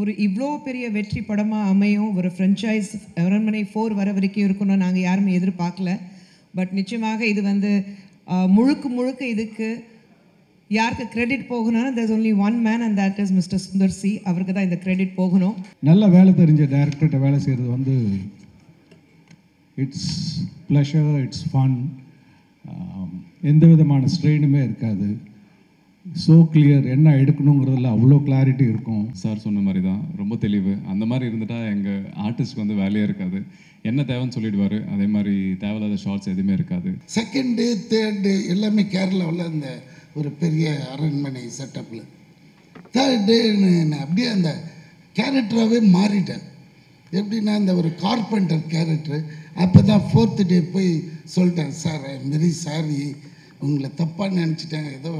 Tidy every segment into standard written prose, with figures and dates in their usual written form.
ஒரு இவ்வளோ பெரிய வெற்றி படமாக அமையும், ஒரு ஃப்ரென்ச்சைஸ் அரண்மனை 4 வர வரைக்கும் இருக்கணும்னு நாங்கள் யாருமே எதிர்பார்க்கல. பட் நிச்சயமாக இது வந்து முழுக்க இதுக்கு யாருக்கு கிரெடிட் போகணும்னா there's only one man and that is Mr. Sundar C. அவருக்கு தான் இந்த கிரெடிட் போகணும். நல்ல வேலை தெரிஞ்ச டைரக்டர்கிட்ட வேலை செய்கிறது வந்து இட்ஸ் ப்ளஷர், இட்ஸ் ஃபன், எந்த விதமான ஸ்ட்ரெயினுமே இருக்காது. ஸோ கிளியர், என்ன எடுக்கணுங்கிறதுல அவ்வளோ கிளாரிட்டி இருக்கும். சார் சொன்ன மாதிரி தான், ரொம்ப தெளிவு. அந்த மாதிரி இருந்துட்டால் எங்கள் ஆர்டிஸ்ட்க்கு வந்து வேலையே இருக்காது. என்ன தேவைன்னு சொல்லிடுவார். அதே மாதிரி தேவையில்லாத ஷார்ட்ஸ் எதுவுமே இருக்காது. செகண்டு தேர்டு எல்லாமே கேரளாவில் அந்த ஒரு பெரிய அரண்மனை செட்டப்பில். தேர்டு நான் அப்படியே அந்த கேரக்டராகவே மாறிட்டேன். எப்படின்னா அந்த ஒரு கார்பெண்டர் கேரக்டர். அப்போ தான் 4th டே போய் சொல்லிட்டேன், சார் ஐ வெரி சாரி, உங்களை தப்பாக நினச்சிட்டேன், ஏதோ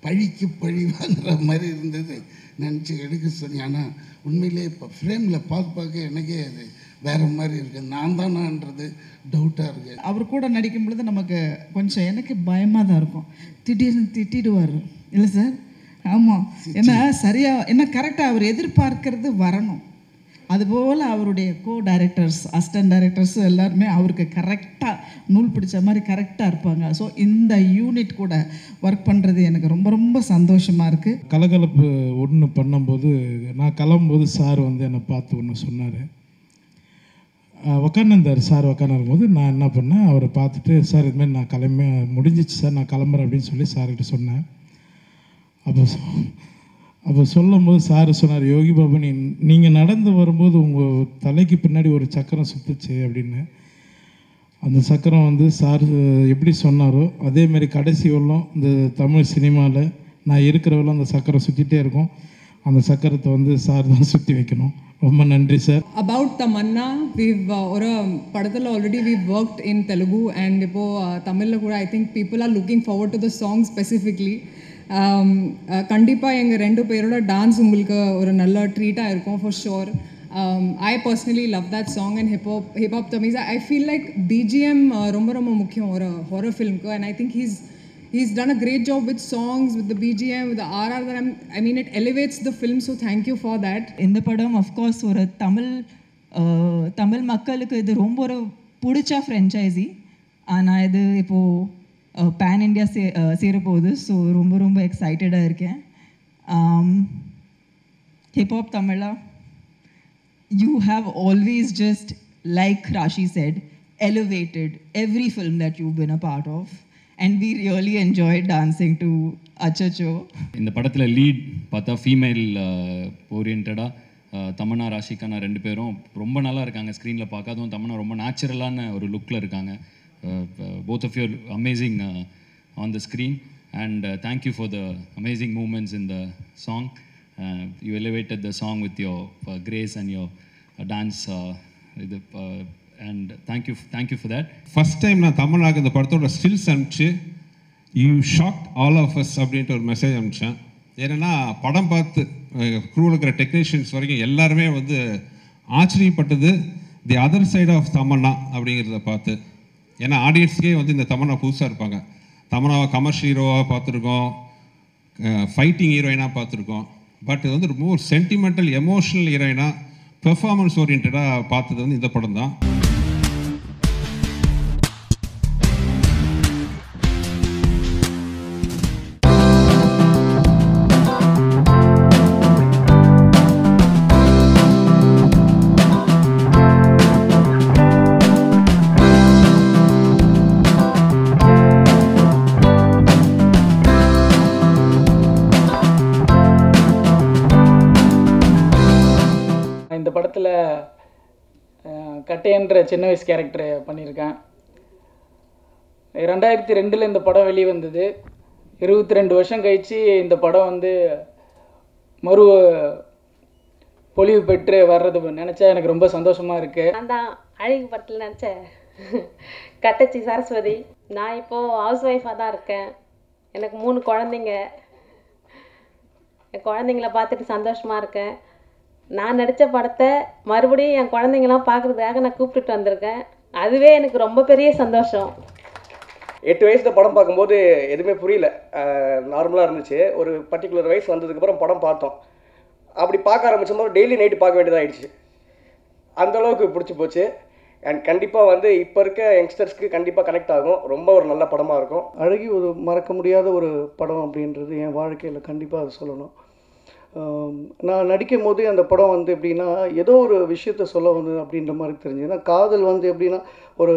பழிக்கு பழி வாங்குற மாதிரி இருந்தது நினச்சி எடுக்க சொன்னேன். ஆனால் உண்மையிலே இப்போ ஃப்ரேமில் பார்க்க எனக்கே அது வேறு மாதிரி இருக்குது. நான் தானான்றது டவுட்டாக இருக்குது. அவர் கூட நடிக்கும் பொழுது நமக்கு கொஞ்சம் எனக்கு பயமாக தான் இருக்கும். திடீர்னு திட்டிடுவார் இல்லை சார்? ஆமாம், ஏன்னா சரியாக என்ன கரெக்டாக அவர் எதிர்பார்க்கறது வரணும். அதுபோல் அவருடைய டைரக்டர்ஸ், அசிஸ்டன்ட் டைரக்டர்ஸ் எல்லாருமே அவருக்கு கரெக்டாக நூல் பிடிச்ச மாதிரி கரெக்டாக இருப்பாங்க. ஸோ இந்த யூனிட் கூட ஒர்க் பண்ணுறது எனக்கு ரொம்ப சந்தோஷமாக இருக்குது. கலகலப்பு ஒன்று பண்ணும்போது நான் கிளம்பும்போது சார் வந்து என்னை பார்த்து ஒன்று சொன்னார். உக்காந்துருந்தார் சார். உக்காந்துருக்கும்போது நான் என்ன பண்ணேன், அவரை பார்த்துட்டு சார் இதுமாதிரி நான் முடிஞ்சிச்சு சார், நான் கிளம்புறேன் அப்படின்னு சொல்லி சார்கிட்ட சொன்னேன். அப்போ சொல்லும்போது சார் சொன்னார், யோகி பாபு நீங்கள் நடந்து வரும்போது உங்கள் தலைக்கு பின்னாடி ஒரு சக்கரம் சுற்றுச்சு அப்படின்னு. அந்த சக்கரம் வந்து சார் எப்படி சொன்னாரோ அதேமாரி கடைசி வரலும் இந்த தமிழ் சினிமாவில் நான் இருக்கிறவங்களும் அந்த சக்கரம் சுற்றிட்டே இருக்கும். அந்த சக்கரத்தை வந்து சார் தான் சுற்றி வைக்கணும். ரொம்ப நன்றி சார். About Tamanna, we've ஒரு படத்தில் already we've worked in Telugu and இப்போ தமிழில் கூட I think people are looking forward to the song specifically. கண்டிப்பாக எங்கள் 2 பேரோட டான்ஸ் உங்களுக்கு ஒரு நல்ல ட்ரீட்டாக இருக்கும் for sure. I personally love that song and hip hop Tamiz. I feel like BGM ரொம்ப முக்கியம் ஒரு horror filmக்கு and I think he's done a great job with songs, with the BGM, with the RR that I mean it elevates the film, so thank you for that. இந்த படம் of course ஒரு தமிழ் மக்களுக்கு இது ரொம்ப ஒரு பிடிச்ச ஃப்ரென்ச்சைசி. ஆனால் இது இப்போது பேன் இண்டியா சேரப்போகுது. ஸோ ரொம்ப எக்ஸைட்டடாக இருக்கேன். Hip hop Tamizha, you have always just, like Rashi said, elevated every film that you've been a part of. And we really enjoyed dancing to Achacho. இந்த படத்தில் லீட் பார்த்தா ஃபீமேல் ஓரியன்டாக தமன்னா ராஷிகானா 2 பேரும் ரொம்ப நல்லா இருக்காங்க. ஸ்க்ரீனில் பார்க்காதும் தமன்னா ரொம்ப நேச்சுரலான ஒரு லுக்கில் இருக்காங்க. Both of you are amazing on the screen and thank you for the amazing movements in the song. You elevated the song with your grace and your dance and thank you for that. First time நான் தமிழ்நாடு இந்த படத்தோட stills அனுப்பிச்சு you shocked all of us அப்படின்ட்டு ஒரு message அனுப்பிச்சேன். ஏன்னா படம் பார்த்து க்ரூவில் இருக்கிற டெக்னீஷியன்ஸ் வரைக்கும் எல்லாருமே வந்து ஆச்சரியப்பட்டது the other side of Tamannaah அப்படிங்கிறத பார்த்து. ஏன்னா ஆடியன்ஸ்க்கே வந்து இந்த தமன்னா புதுசாக இருப்பாங்க. தமன்னாவை கமர்ஷியல் ஹீரோவாக பார்த்துருக்கோம், ஃபைட்டிங் ஹீரோயினாக பார்த்துருக்கோம். பட் இது வந்து ரொம்ப ஒரு சென்டிமெண்டல் எமோஷ்னல் ஹீரோயினாக பெர்ஃபார்மன்ஸ் ஓரியன்டாக பார்த்தது வந்து இந்த படம் தான். இந்த படத்தில் கட்டையன்ற சின்ன வயசு கேரக்டர் பண்ணியிருக்கேன். 2002 இந்த படம் வெளியே வந்தது. 22 வருஷம் கழித்து இந்த படம் வந்து மறு பொலிவு பெற்று வர்றது நினச்சா எனக்கு ரொம்ப சந்தோஷமாக இருக்குது. நான் தான் அழகு படத்தில் நினச்சேன் கட்டச்சி சரஸ்வதி. நான் இப்போது ஹவுஸ் ஒய்ஃபாக தான் இருக்கேன். எனக்கு 3 குழந்தைங்க. என் குழந்தைங்கள பார்த்துட்டு சந்தோஷமாக இருக்கேன். நான் நடித்த படத்தை மறுபடியும் என் குழந்தைங்களாம் பார்க்குறதுக்காக நான் கூப்பிட்டுட்டு வந்திருக்கேன். அதுவே எனக்கு ரொம்ப பெரிய சந்தோஷம். 8 வயசில் படம் பார்க்கும்போது எதுவுமே புரியல, நார்மலாக இருந்துச்சு. ஒரு பர்டிகுலர் வயசு வந்ததுக்கப்புறம் படம் பார்த்தோம். அப்படி பார்க்க ஆரம்பிச்சோம் டெய்லி நைட்டு பார்க்க வேண்டியதாகிடுச்சு. அந்தளவுக்கு பிடிச்சி போச்சு. அண்ட் கண்டிப்பாக வந்து இப்போ இருக்க யங்ஸ்டர்ஸ்க்கு கண்டிப்பாக கனெக்ட் ஆகும். ரொம்ப ஒரு நல்ல படமாக இருக்கும். அழகி ஒரு மறக்க முடியாத ஒரு படம் அப்படின்றது என் வாழ்க்கையில் கண்டிப்பாக அது சொல்லணும். நான் நடிக்கும் போது அந்த படம் வந்து எப்படின்னா ஏதோ ஒரு விஷயத்த சொல்ல வந்து அப்படின்ற மாதிரி தெரிஞ்சு. ஏன்னா காதல் வந்து எப்படின்னா ஒரு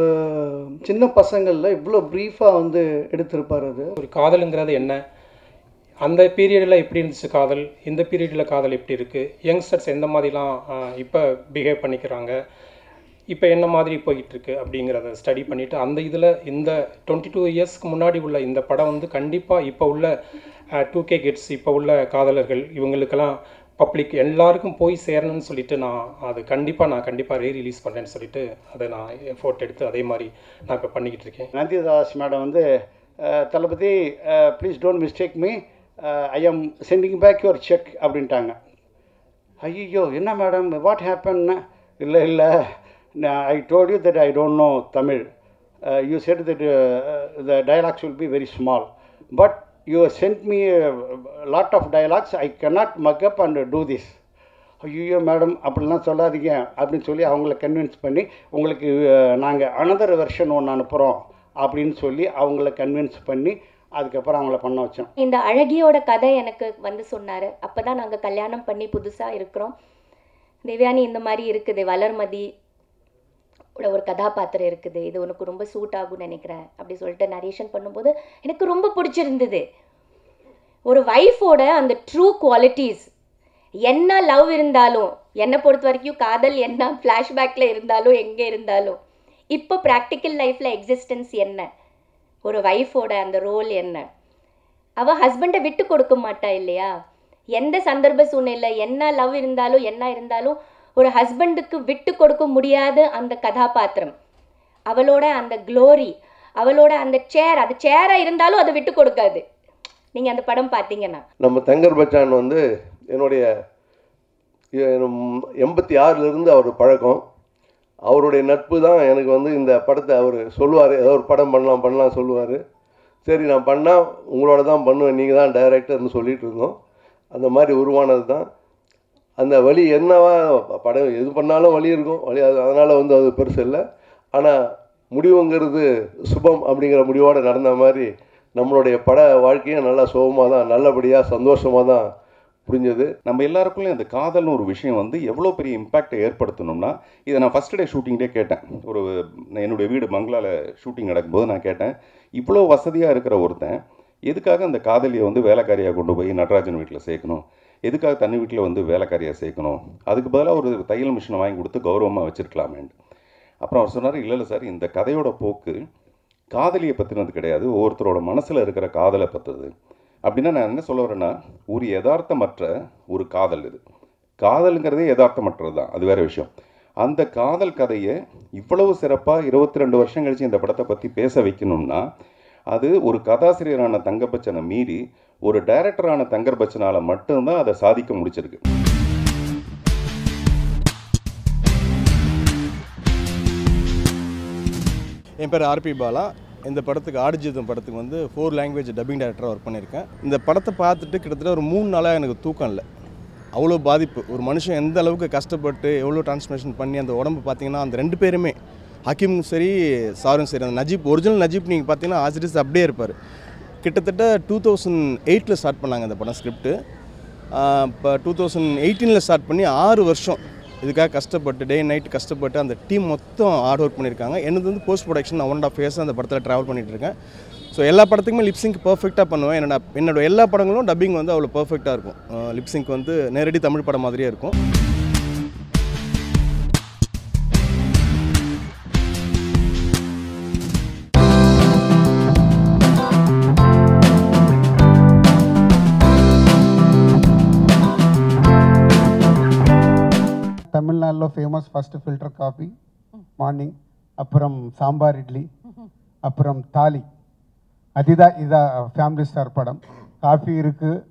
சின்ன பசங்களில் இவ்வளோ ப்ரீஃபாக வந்து எடுத்திருப்பார். அது ஒரு காதலுங்கிறது என்ன, அந்த பீரியடில் எப்படி இருந்துச்சு காதல், இந்த பீரியடில் காதல் எப்படி இருக்குது, யங்ஸ்டர்ஸ் எந்த மாதிரிலாம் இப்போ பிஹேவ் பண்ணிக்கிறாங்க, இப்போ என்ன மாதிரி போயிட்டுருக்கு அப்படிங்கிறத ஸ்டடி பண்ணிவிட்டு அந்த இதில் இந்த 22 இயர்ஸ்க்கு முன்னாடி உள்ள இந்த படம் வந்து கண்டிப்பாக இப்போ உள்ள 2K கிட்ஸ், இப்போ உள்ள காதலர்கள் இவங்களுக்கெல்லாம் பப்ளிக் எல்லாருக்கும் போய் சேரணும்னு சொல்லிட்டு நான் கண்டிப்பாக ரீரிலீஸ் பண்ணேன்னு சொல்லிட்டு அதை நான் எஃபோர்ட் எடுத்து அதே மாதிரி நான் இப்போ பண்ணிக்கிட்டு இருக்கேன். நந்திதாஸ் மேடம் வந்து தளபதி ப்ளீஸ் டோன்ட் மிஸ்டேக் மீ, ஐ ஆம் சென்டிங் பேக் யுவர் செக் அப்படின்ட்டாங்க. ஐயோ என்ன மேடம் வாட் ஹேப்பன்னா, இல்லை I told you that I don't know Tamil. You said that the dialogues will be very small. But you sent me a lot of dialogues. I cannot mug up and do this. ஐயோ madam அப்படிலாம் சொல்லாதீங்க அப்படின்னு சொல்லி அவங்கள convince பண்ணி உங்களுக்கு நாங்கள் another version ஒன்று அனுப்புகிறோம் அப்படின்னு சொல்லி அவங்கள கன்வின்ஸ் பண்ணி அதுக்கப்புறம் அவங்கள பண்ண வச்சோம். இந்த அழகியோட கதை எனக்கு வந்து சொன்னார். அப்போ தான் நாங்கள் கல்யாணம் பண்ணி புதுசாக இருக்கிறோம். தேவயானி இந்த மாதிரி இருக்குது, வளர்மதி ஒரு கதாபாத்திரம் இருக்குது, இது உனக்கு ரொம்ப சூட் ஆகும்னு நினைக்கிறேன் அப்படி சொல்லிட்டு நரேஷன் பண்ணும்போது எனக்கு ரொம்ப பிடிச்சிருந்தது. ஒரு வைஃபோட அந்த ட்ரூ குவாலிட்டிஸ், என்ன லவ் இருந்தாலும், என்னை பொறுத்த வரைக்கும் காதல் என்ன ஃப்ளாஷ்பேக்கில் இருந்தாலும் எங்கே இருந்தாலும், இப்போ ப்ராக்டிக்கல் லைஃப்பில் எக்ஸிஸ்டன்ஸ் என்ன, ஒரு வைஃபோட அந்த ரோல் என்ன, அவள் ஹஸ்பண்டை விட்டு கொடுக்க மாட்டா இல்லையா, எந்த சந்தர்ப்ப சூழ்நிலை என்ன லவ் இருந்தாலும் என்ன இருந்தாலும் ஒரு ஹஸ்பண்டுக்கு விட்டு கொடுக்க முடியாத அந்த கதாபாத்திரம், அவளோட அந்த க்ளோரி, அவளோட அந்த சேர், அது சேராக இருந்தாலும் அதை விட்டு கொடுக்காது. நீங்கள் அந்த படம் பார்த்தீங்கன்னா நம்ம தங்கர் பச்சான் வந்து என்னுடைய 86லேருந்து அவர் பழக்கம். அவருடைய நட்பு தான் எனக்கு வந்து இந்த படத்தை அவர் சொல்லுவார், ஏதோ ஒரு படம் பண்ணலாம் சொல்லுவார். சரி நான் பண்ணால் உங்களோட தான் பண்ணுவேன், நீங்கள் தான் டைரக்டர்னு சொல்லிகிட்டு இருந்தோம். அந்த மாதிரி உருவானது தான். அந்த வழி என்னவா படம் எது பண்ணாலும் வழி இருக்கும், வழி அதனால் வந்து அது பெருசு இல்லை. ஆனால் முடிவுங்கிறது சுபம் அப்படிங்கிற முடிவோடு நடந்த மாதிரி நம்மளுடைய பட வாழ்க்கையும் நல்லா சுகமாக தான், நல்லபடியாக சந்தோஷமாக தான் புரிஞ்சது. நம்ம எல்லாருக்குள்ளேயும் இந்த காதல்னு ஒரு விஷயம் வந்து எவ்வளோ பெரிய இம்பேக்டை ஏற்படுத்தணும்னா, இதை நான் ஃபஸ்ட் டே ஷூட்டிங்டே கேட்டேன். என்னுடைய வீடு பங்களாவில் ஷூட்டிங் நடக்கும்போது நான் கேட்டேன், இவ்வளோ வசதியாக இருக்கிற ஒருத்தன் எதுக்காக அந்த காதலியை வந்து வேலைக்காரியாக கொண்டு போய் நடராஜன் வீட்டில் சேர்க்கணும், எதுக்காக தண்ணி வீட்டில் வந்து வேலைக்காரியாக சேர்க்கணும், அதுக்கு பதிலாக ஒரு தையல் மிஷினை வாங்கி கொடுத்து கௌரவமாக வச்சுருக்கலாமேன்ட்டு. அப்புறம் அவர் சொன்னார், இல்லை சார், இந்த கதையோட போக்கு காதலியை பற்றினது கிடையாது, ஒவ்வொருத்தரோட மனசில் இருக்கிற காதலை பற்றுது. அப்படின்னா நான் என்ன சொல்ல வரேன்னா, ஒரு யதார்த்தமற்ற ஒரு காதல் இது. காதலுங்கிறதே யதார்த்தமற்றது தான், அது வேறு விஷயம். அந்த காதல் கதையை இவ்வளவு சிறப்பாக 22 வருஷம் கழித்து இந்த படத்தை பற்றி பேச வைக்கணும்னா, அது ஒரு கதாசிரியரான தங்கர் பச்சனை மீறி ஒரு டைரக்டரான தங்கர் பச்சனால் மட்டும்தான் அதை சாதிக்க முடிச்சிருக்கு. என் பேர் ஆர்பி பாலா. இந்த படத்துக்கு ஆடுஜிதம் படத்துக்கு வந்து 4 லாங்குவேஜ் டப்பிங் டைரக்டராக ஒர்க் பண்ணியிருக்கேன். இந்த படத்தை பார்த்துட்டு கிட்டத்தட்ட ஒரு 3 நாளாக எனக்கு தூக்கம் இல்லை. அவ்வளோ பாதிப்பு. ஒரு மனுஷன் எந்த அளவுக்கு கஷ்டப்பட்டு எவ்வளோ டிரான்ஸ்ஃபர்மேஷன் பண்ணி அந்த உடம்பு பார்த்தீங்கன்னா, அந்த 2 பேருமே ஹக்கீமும் சரி சாரும் சரி, அந்த நஜீப் ஒரிஜினல் நஜீப் நீங்கள் பார்த்தீங்கன்னா ஆசிரியஸ் அப்படியே இருப்பார். கிட்டத்தட்ட 2008 ஸ்டார்ட் பண்ணாங்க இந்த படம் ஸ்கிரிப்டு. இப்போ 2018 ஸ்டார்ட் பண்ணி 6 வருஷம் இதுக்காக கஷ்டப்பட்டு டே நைட் கஷ்டப்பட்டு அந்த டீம் மொத்தம் ஹார்ட் ஒர்க் பண்ணியிருக்காங்க. என்னது வந்து போஸ்ட் ப்ரொடக்ஷன் நான் 1.5 இயர்ஸ் அந்த படத்தில் ட்ராவல் பண்ணிகிட்டு இருக்கேன். ஸோ எல்லா படத்துக்குமே லிப்சிங்க் பர்ஃபெக்டாக பண்ணுவேன். என்னோட எல்லா படங்களும் டப்பிங் வந்து அவ்வளோ பர்ஃபெக்டாக இருக்கும். லிப்சிங்க் வந்து நேரடி தமிழ் படம் மாதிரியே இருக்கும். తమిళనాడులో famous first filter coffee morning, அப்புறம் சாம்பார் இட்லி, அப்புறம் தாலி. அதுதான் இதான் ஃபேமிலி ஸ்டார் படம். காஃபி இருக்குது,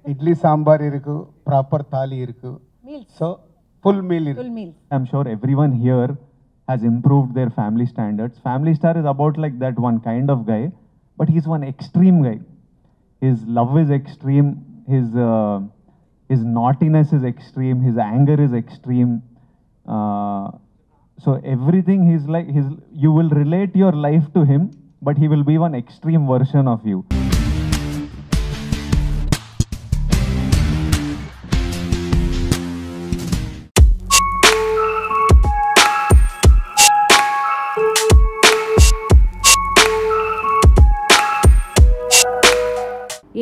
இட்லி சாம்பார் இருக்குது, ப்ராப்பர் தாலி இருக்குது. So full meal. I'm sure everyone here has improved their family standards. Family Star is about like that one kind of guy, but he's one extreme guy. His love is extreme, his His naughtiness is extreme, his anger is extreme. So everything he's like, you will relate your life to him, but he will be one extreme version of you.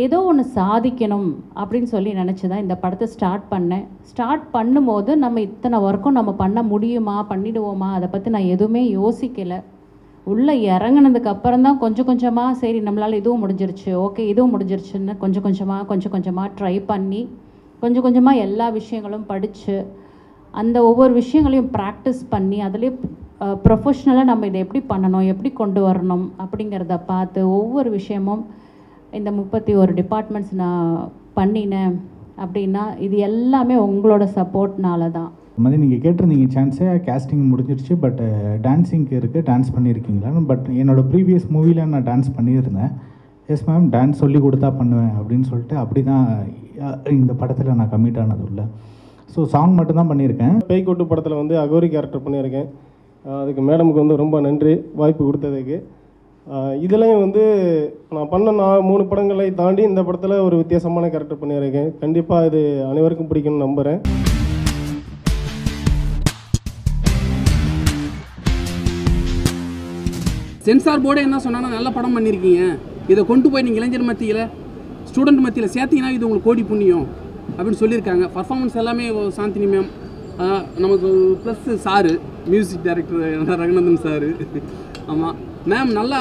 ஏதோ ஒன்று சாதிக்கணும் அப்படின்னு சொல்லி நினச்சி தான் இந்த படத்தை start பண்ணேன். ஸ்டார்ட் பண்ணும்போது நம்ம இத்தனை ஒர்க்கும் நம்ம பண்ண முடியுமா, பண்ணிடுவோமா, அதை பற்றி நான் எதுவுமே யோசிக்கலை. உள்ளே இறங்கினதுக்கு அப்புறம் தான் கொஞ்சம் கொஞ்சமாக சரி நம்மளால் இதுவும் முடிஞ்சிருச்சு, ஓகே இதுவும் முடிஞ்சிருச்சுன்னு கொஞ்சம் கொஞ்சமாக ட்ரை பண்ணி கொஞ்சம் கொஞ்சமாக எல்லா விஷயங்களும் படித்து அந்த ஒவ்வொரு விஷயங்களையும் ப்ராக்டிஸ் பண்ணி அதுலேயே ப்ரொஃபஷ்னலாக நம்ம இதை எப்படி பண்ணணும், எப்படி கொண்டு வரணும் அப்படிங்கிறத பார்த்து ஒவ்வொரு விஷயமும் இந்த 31 டிபார்ட்மெண்ட்ஸ் நான் பண்ணினேன். அப்படின்னா இது எல்லாமே உங்களோட சப்போர்ட்னால தான். மாதிரி நீங்கள் கேட்டிருந்தீங்க சான்ஸே, கேஸ்டிங் முடிஞ்சிருச்சு, பட் டான்ஸிங்க்கு இருக்குது, டான்ஸ் பண்ணியிருக்கீங்களா? பட் என்னோடய ப்ரீவியஸ் மூவியில் நான் டான்ஸ் பண்ணியிருந்தேன். எஸ் மேம், டான்ஸ் சொல்லி கொடுத்தா பண்ணுவேன் அப்படின்னு சொல்லிட்டு அப்படி தான் இந்த படத்தில் நான் கமிட் ஆனது இல்லை. ஸோ சாங் மட்டும்தான் பண்ணியிருக்கேன். பேய்கோட்டு படத்தில் வந்து அகோரி கேரக்டர் பண்ணியிருக்கேன். அதுக்கு மேடமுக்கு வந்து ரொம்ப நன்றி வாய்ப்பு கொடுத்ததுக்கு. இதுலேயும் வந்து நான் பண்ண 3 படங்களை தாண்டி இந்த படத்தில் ஒரு வித்தியாசமான கேரக்டர் பண்ணியிருக்கேன். கண்டிப்பாக இது அனைவருக்கும் பிடிக்கும்னு நம்புகிறேன். சென்சார் போர்டே என்ன சொன்னாங்கன்னா நல்ல படம் பண்ணியிருக்கீங்க, இதை கொண்டு போய் நீங்கள் இளைஞர் மத்தியில் ஸ்டூடெண்ட் மத்தியில் சேர்த்திங்கன்னா இது உங்களுக்கு கோடி புண்ணியம் அப்படின்னு சொல்லியிருக்காங்க. பர்ஃபார்மன்ஸ் எல்லாமே சாந்தினி மேம், நமக்கு plus sir music director Ranganathan sir. ஆமாம் மேம், நல்லா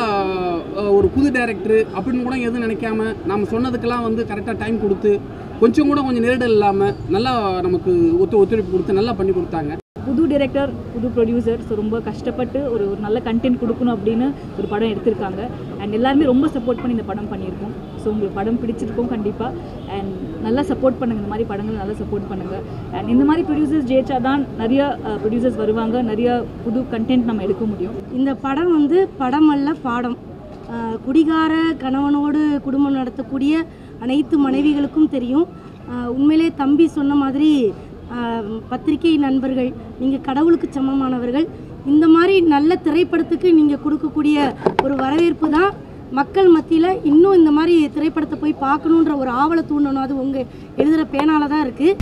ஒரு புது டைரக்டரு அப்படின்னு கூட எதுவும் நினைக்காம நம்ம சொன்னதுக்கெல்லாம் வந்து கரெக்டாக டைம் கொடுத்து கொஞ்சம் நெருடல் இல்லாமல் நல்லா நமக்கு ஒத்துழைப்பு கொடுத்து நல்லா பண்ணி கொடுத்தாங்க. புது டைரக்டர், புது ப்ரொடியூசர், ஸோ ரொம்ப கஷ்டப்பட்டு ஒரு நல்ல கண்டென்ட் கொடுக்கணும் அப்படின்னு ஒரு படம் எடுத்திருக்காங்க. அண்ட் எல்லாருமே ரொம்ப சப்போர்ட் பண்ணி இந்த படம் பண்ணியிருக்கோம். ஸோ உங்களுக்கு படம் பிடிச்சிருக்கோம் கண்டிப்பாக. அண்ட் நல்லா சப்போர்ட் பண்ணுங்கள், இந்த மாதிரி படங்கள் நல்லா சப்போர்ட் பண்ணுங்கள். அண்ட் இந்த மாதிரி ப்ரொடியூசர்ஸ் ஜெயிச்சா தான் நிறைய ப்ரொடியூசர்ஸ் வருவாங்க, நிறைய புது கண்டென்ட் நம்ம எடுக்க முடியும். இந்த படம் வந்து படம் அல்ல பாடம். குடிகார கணவனோடு குடும்பம் நடத்தக்கூடிய அனைத்து மனைவிகளுக்கும் தெரியும். உண்மையிலே தம்பி சொன்ன மாதிரி பத்திரிகை நண்பர்கள், நீங்கள் கடவுளுக்கு சமமானவர்கள். இந்த மாதிரி நல்ல திரைப்படத்துக்கு நீங்கள் கொடுக்கக்கூடிய ஒரு வரவேற்பு தான் மக்கள் மத்தியில் இன்னும் இந்த மாதிரி திரைப்படத்தை போய் பார்க்கணுன்ற ஒரு ஆவலை தூண்டணும். அது உங்கள் எழுதுகிற பேனால தான் இருக்குது.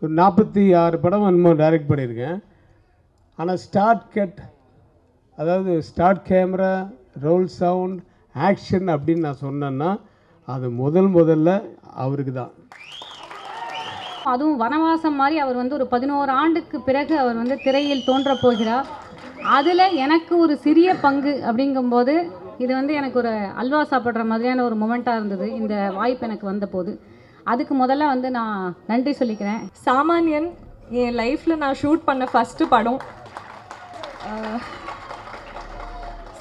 ஒரு 46 படம் என்னமோ டைரக்ட் பண்ணியிருக்கேன். ஆனால் ஸ்டார்ட் கட், அதாவது start camera, roll sound, action அப்படின்னு நான் சொன்னேன்னா அது முதல்ல அவருக்கு தான். அதுவும் வனவாசம் மாதிரி அவர் வந்து ஒரு 11 ஆண்டுக்கு பிறகு அவர் வந்து திரையில் தோன்றப் போகிறார். அதில் எனக்கு ஒரு சிறிய பங்கு அப்படிங்கும்போது இது வந்து எனக்கு ஒரு அல்வா சாப்பிட்ற மாதிரியான ஒரு மொமெண்ட்டாக இருந்தது இந்த வாய்ப்பு எனக்கு வந்தபோது. அதுக்கு முதல்ல வந்து நான் நன்றி சொல்லிக்கிறேன். சாமானியன் என் லைஃப்பில் நான் ஷூட் பண்ண ஃபஸ்ட்டு படம்.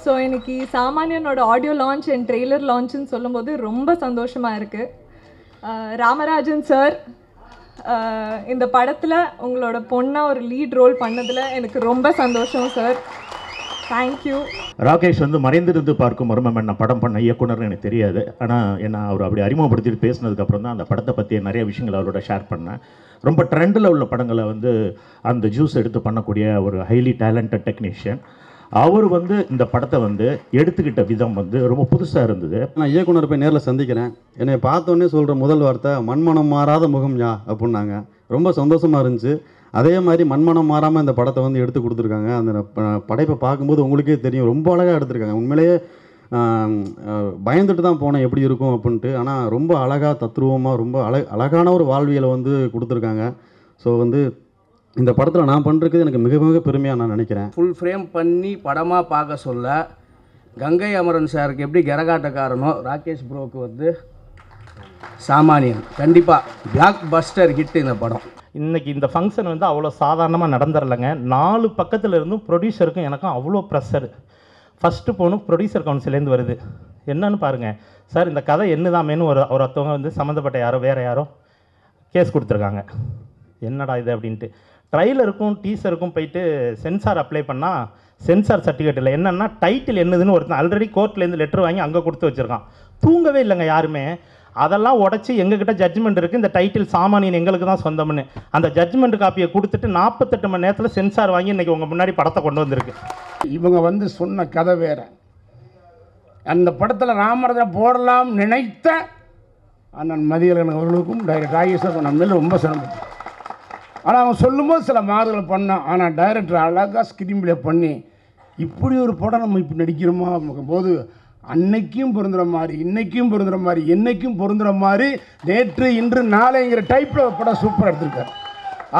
ஸோ எனக்கு சாமானியனோட ஆடியோ லான்ச் அண்ட் ட்ரெய்லர் லான்ச்சுன்னு சொல்லும்போது ரொம்ப சந்தோஷமாக இருக்குது. ராமராஜன் சார் இந்த படத்தில் உங்களோட பொண்ணாக ஒரு லீட் ரோல் பண்ணதில் எனக்கு ரொம்ப சந்தோஷம் சார். தேங்க்யூ. ராகேஷ் வந்து மறைந்திருந்து பார்க்கும் மர்மம் என்ன படம் பண்ண இயக்குனர்னு எனக்கு தெரியாது. ஆனால் என்ன அவர் அப்படி அறிமுகப்படுத்திட்டு பேசினதுக்கப்புறம் தான் அந்த படத்தை பற்றி நிறைய விஷயங்கள் அவரோட ஷேர் பண்ணேன். ரொம்ப ட்ரெண்டில் உள்ள படங்களை வந்து அந்த ஜூஸ் எடுத்து பண்ணக்கூடிய ஒரு ஹைலி டேலண்டட் டெக்னீஷியன். அவர் வந்து இந்த படத்தை வந்து எடுத்துக்கிட்ட விதம் வந்து ரொம்ப புதுசாக இருந்தது. நான் இயக்குனர் போய் நேரில் சந்திக்கிறேன். என்னை பார்த்தோன்னே சொல்கிற முதல் வார்த்தை மண்மனம் மாறாத முகம் யா அப்படின்னாங்க. ரொம்ப சந்தோஷமாக இருந்துச்சு. அதே மாதிரி மண்மனம் மாறாமல் இந்த படத்தை வந்து எடுத்து கொடுத்துருக்காங்க. அந்த படைப்பை பார்க்கும்போது உங்களுக்கே தெரியும், ரொம்ப அழகாக எடுத்திருக்காங்க. உண்மையிலேயே பயந்துட்டு தான் போனேன் எப்படி இருக்கும் அப்படின்ட்டு. ஆனால் ரொம்ப அழகாக தத்ரூபமாக ரொம்ப அழகான ஒரு வாழ்வியலை வந்து கொடுத்துருக்காங்க. ஸோ வந்து இந்த படத்தில் நான் பண்ணுறது எனக்கு மிக மிக பெருமையாக நான் நினைக்கிறேன். ஃபுல் ஃப்ரேம் பண்ணி படமாக பார்க்க சொல்ல கங்கை அமரன் சாருக்கு எப்படி கரகாட்டக்காரனோ ராகேஷ் ப்ரோக்கு வந்து சாமானியன் கண்டிப்பாக பிளாக் பஸ்டர் ஹிட் இந்த படம். இன்றைக்கி இந்த ஃபங்க்ஷன் வந்து அவ்வளோ சாதாரணமாக நடந்துடலைங்க. 4 பக்கத்தில் இருந்தும் ப்ரொடியூசருக்கும் எனக்கும் அவ்வளோ ப்ரெஷர். ஃபஸ்ட்டு போகணும் ப்ரொடியூசர் கவுன்சிலேருந்து வருது. என்னன்னு பாருங்கள் சார், இந்த கதை என்னதாமேன்னு ஒருத்தவங்க வந்து சம்மந்தப்பட்ட யாரோ வேறு யாரோ கேஸ் கொடுத்துருக்காங்க. என்னடா இது அப்படின்ட்டு ட்ரைலருக்கும் டீசருக்கும் போயிட்டு சென்சார் அப்ளை பண்ணால் சென்சார் சர்டிஃபிகேட் இல்லை. என்னென்னா டைட்டில் என்னதுன்னு ஒருத்தன் ஆல்ரெடி கோர்ட்லேருந்து லெட்டர் வாங்கி அங்கே கொடுத்து வச்சுருக்கான். தூங்கவே இல்லைங்க யாருமே. அதெல்லாம் உடச்சி எங்ககிட்ட ஜட்ஜ்மெண்ட் இருக்குது, இந்த டைட்டில் சாமானியன் எங்களுக்கு தான் சொந்தம்னு அந்த ஜட்ஜ்மெண்ட் காப்பியை கொடுத்துட்டு 48 மணி நேரத்தில் சென்சார் வாங்கி இன்றைக்கி உங்கள் முன்னாடி படத்தை கொண்டு வந்திருக்கு. இவங்க சொன்ன கதை வேறு. அந்த படத்தில் ராமரதை போடலாம் நினைத்த அண்ணன் மதியழகன் அவர்களுக்கும் டைரக்டர் ராகேஷ் நம்ம மேலே ரொம்ப சிரமம். ஆனால் அவன் சொல்லும்போது சில மாறுதல் பண்ணான். ஆனால் டைரக்டர் அழகாக ஸ்கிரீன் ப்ளே பண்ணி இப்படி ஒரு படம் நம்ம இப்போ நடிக்கிறோமா போது அன்னைக்கும் பொருந்துகிற மாதிரி, இன்னைக்கும் பொருந்துகிற மாதிரி, என்னைக்கும் பொருந்துகிற மாதிரி, நேற்று இன்று நாளைங்கிற டைப்பில் படம் சூப்பராக எடுத்திருக்கார்.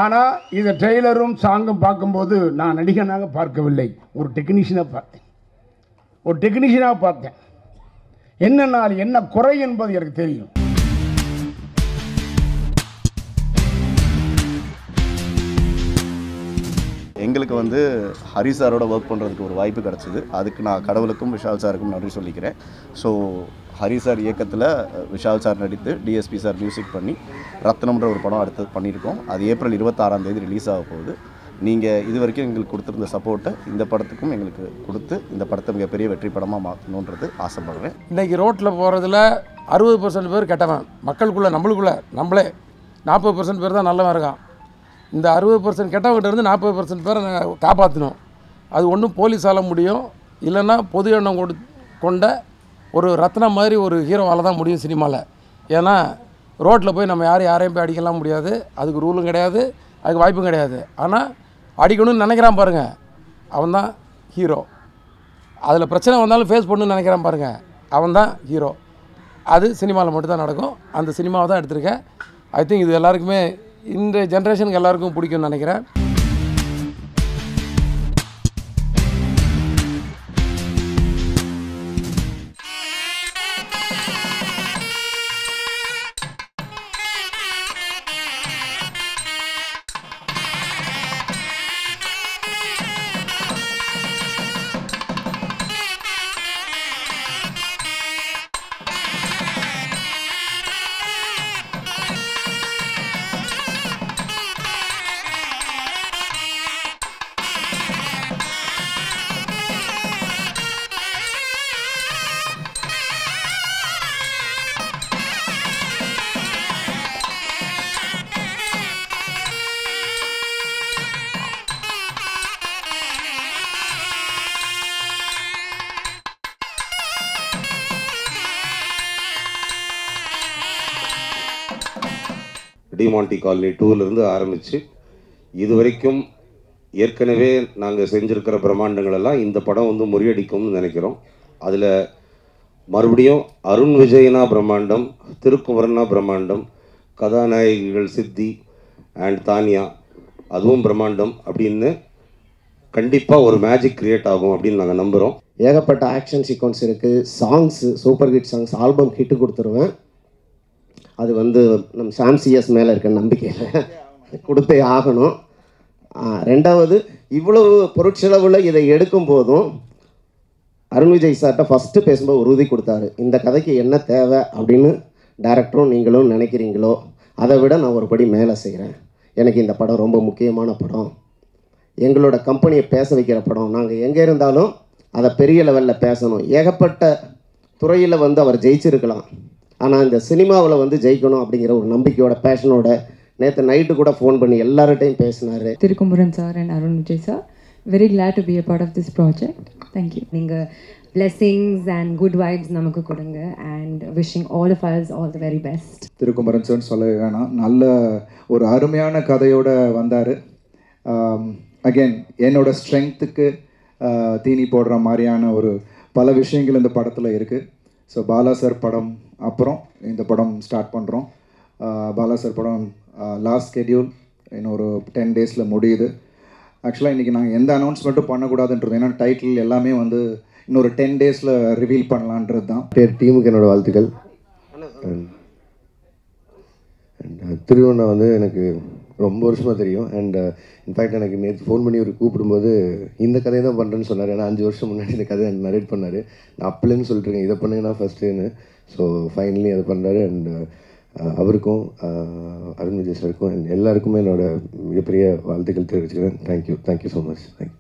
ஆனால் இதை ட்ரெய்லரும் சாங்கும் பார்க்கும்போது நான் நடிகனாக பார்க்கவில்லை, ஒரு டெக்னீஷியனாக பார்த்தேன். என்ன நாள் என்ன குறை என்பது எனக்கு தெரியும். எங்களுக்கு ஹரி சாரோட ஒர்க் பண்ணுறதுக்கு ஒரு வாய்ப்பு கிடச்சிது. அதுக்கு நான் கடவுளுக்கும் விஷால் சாருக்கும் நன்றி சொல்லிக்கிறேன். ஸோ ஹரி சார் இயக்கத்தில் விஷால் சார் நடித்து டிஎஸ்பி சார் மியூசிக் பண்ணி ரத்னம்ன்ற ஒரு படம் அடுத்து பண்ணியிருக்கோம். அது ஏப்ரல் 26 ரிலீஸ் ஆக போகுது. நீங்கள் இது வரைக்கும் எங்களுக்கு கொடுத்துருந்த சப்போர்ட்டை இந்த படத்துக்கும் எங்களுக்கு கொடுத்து இந்த படத்தை மிகப்பெரிய வெற்றி படமாக மாற்றணுன்றது ஆசைப்படுறேன். இன்றைக்கி ரோட்டில் போகிறதுல 60% பேர் கெட்டவன், மக்களுக்குள்ளே நம்மளே 40% பேர் தான் நல்லவன் இருக்கான். இந்த 60% கெட்டவங்கிட்ட இருந்து 40% பேரை காப்பாற்றணும். அது ஒன்றும் போலீஸால் முடியும், இல்லைன்னா பொது எண்ணம் கொண்ட ஒரு ரத்னம் மாதிரி ஒரு ஹீரோவால் தான் முடியும் சினிமாவில். ஏன்னா ரோட்டில் போய் நம்ம யாரையும் போய் அடிக்கலாம் முடியாது, அதுக்கு ரூலும் கிடையாது, அதுக்கு வாய்ப்பும் கிடையாது. ஆனால் அடிக்கணும்னு நினைக்கிறான் பாருங்கள், அவன் தான் ஹீரோ. அதில் பிரச்சனை வந்தாலும் ஃபேஸ் பண்ணணும்னு நினைக்கிறான் பாருங்கள், அவன் தான் ஹீரோ. அது சினிமாவில் மட்டும்தான் நடக்கும். அந்த சினிமாவை தான் எடுத்திருக்கேன். ஐ திங்க் இது எல்லாருக்குமே இந்த ஜென்ரேஷனுக்கு எல்லாருக்கும் பிடிக்கும்னு நினைக்கிறேன். டிமாண்டி காலனி 2லேருந்து ஆரம்பித்து இது வரைக்கும் ஏற்கனவே நாங்கள் செஞ்சுருக்கிற பிரம்மாண்டங்களெல்லாம் இந்த படம் முறியடிக்கும்னு நினைக்கிறோம். அதில் மறுபடியும் அருண் விஜயனா பிரம்மாண்டம், திருக்குமரனா பிரம்மாண்டம், கதாநாயகிகள் சித்தி அண்ட் தானியா அதுவும் பிரம்மாண்டம் அப்படின்னு கண்டிப்பாக ஒரு மேஜிக் கிரியேட் ஆகும் அப்படின்னு நாங்கள் நம்புகிறோம். ஏகப்பட்ட ஆக்ஷன் சீக்வன்ஸ் இருக்குது, songs super hit songs, album hit கொடுத்துருவேன். அது நம்ம சாம்சிஎஸ் மேலே இருக்க நம்பிக்கையில் கொடுத்தே ஆகணும். ரெண்டாவது, இவ்வளவு பொருட்செலவில் இதை எடுக்கும் போதும் அருண் விஜய் சார்கிட்ட ஃபஸ்ட்டு பேசும்போது உறுதி கொடுத்தாரு, இந்த கதைக்கு என்ன தேவை அப்படின்னு டைரக்டரும் நீங்களும் நினைக்கிறீங்களோ அதை விட நான் ஒரு படி மேலே செய்கிறேன். எனக்கு இந்த படம் ரொம்ப முக்கியமான படம், எங்களோட கம்பெனியை பேச வைக்கிற படம். நாங்கள் எங்கே இருந்தாலும் அதை பெரிய லெவலில் பேசணும். ஏகப்பட்ட துறையில் அவர் ஜெயிச்சிருக்கலாம், ஆனால் இந்த சினிமாவில் ஜெயிக்கணும் அப்படிங்கிற ஒரு நம்பிக்கையோட பேஷனோட நேற்று நைட்டு கூட ஃபோன் பண்ணி எல்லார்ட்டையும் பேசினார். Thirukumaran sir and Arun Vijay sir, very glad to be a part of this project. Thank you. நீங்கள் blessings and good vibes நமக்கு கொடுங்க and wishing all of us all the very best. Thirukumaran sir சொல்ல வேணாம், நல்ல ஒரு அருமையான கதையோடு வந்தார். அகெயின் என்னோட ஸ்ட்ரென்த்துக்கு தீனி போடுற மாதிரியான ஒரு பல விஷயங்கள் இந்த படத்தில் இருக்குது. ஸோ பாலா சார் படம் அப்புறம் இந்த படம் ஸ்டார்ட் பண்ணுறோம். பாலா சார் படம் லாஸ்ட் ஸ்கெடியூல் இன்னொரு 10 days முடியுது. ஆக்சுவலாக இன்றைக்கி நாங்கள் எந்த அனௌன்ஸ்மெண்ட்டும் பண்ணக்கூடாதுன்றது, ஏன்னா டைட்டில் எல்லாமே இன்னொரு 10 days ரிவீல் பண்ணலான்றது தான். டீமுக்கு என்னோடய வாழ்த்துக்கள். திருவண்ணா எனக்கு ரொம்ப வருஷமாக தெரியும். அண்ட் இன்ஃபேக்ட் எனக்கு நேற்று ஃபோன் பண்ணி ஒரு கூப்பிடும்போது இந்த கதையை தான் பண்ணுறேன்னு சொன்னார். ஏன்னா 5 வருஷம் முன்னாடி இந்த கதையை நரேட் பண்ணார். நான் அப்பலேருந்து சொல்லிட்டுருக்கேன் இதை பண்ணுங்கன்னா ஃபஸ்ட்டுன்னு. ஸோ ஃபைனலி அதை பண்ணுறாரு. அண்ட் அவருக்கும் அருண் விஜய் சாருக்கும் எல்லாருக்குமே என்னோட மிகப்பெரிய வாழ்த்துக்கள் தெரிவிச்சுக்கிறேன். Thank you so much. தேங்க்யூ.